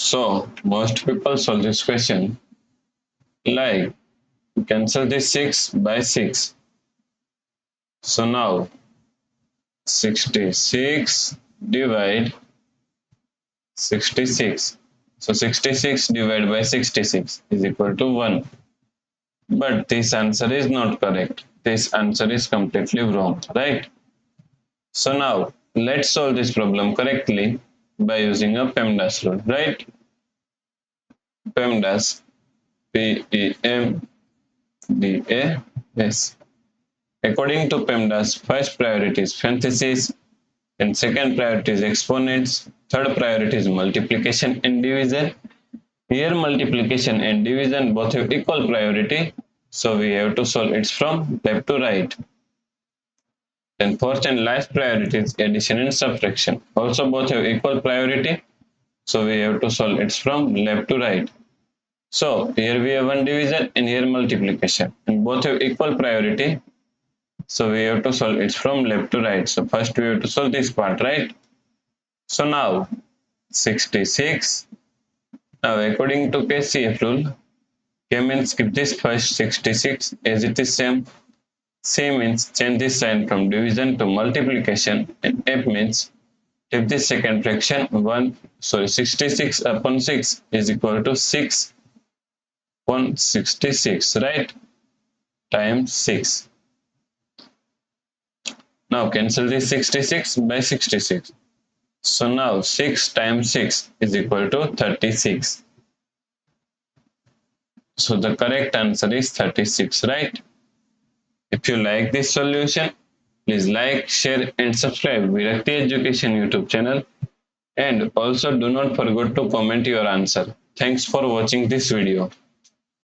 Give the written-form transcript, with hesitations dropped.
So most people solve this question like cancel this 6 by 6. So now 66 divide 66. So 66 divided by 66 is equal to 1. But this answer is not correct. This answer is completely wrong, right? So now let's solve this problem correctly by using a PEMDAS rule, right? PEMDAS, P-E-M-D-A-S. According to PEMDAS, first priority is parentheses, and second priority is exponents, third priority is multiplication and division. Here multiplication and division both have equal priority, so we have to solve it from left to right. Then first and last priority is addition and subtraction. Also both have equal priority, so we have to solve it from left to right. So here we have one division and here multiplication, and both have equal priority, so we have to solve it from left to right. So first we have to solve this part, right? So now 66. Now according to KCF rule, K means keep this first 66 as it is same. C means change this sign from division to multiplication, and F means if this second fraction 66 upon 6 is equal to 6 upon 66, right? Times 6. Now cancel this 66 by 66. So now 6 times 6 is equal to 36. So the correct answer is 36, right? If you like this solution, please like, share and subscribe Virakti Education YouTube channel. And also do not forget to comment your answer. Thanks for watching this video.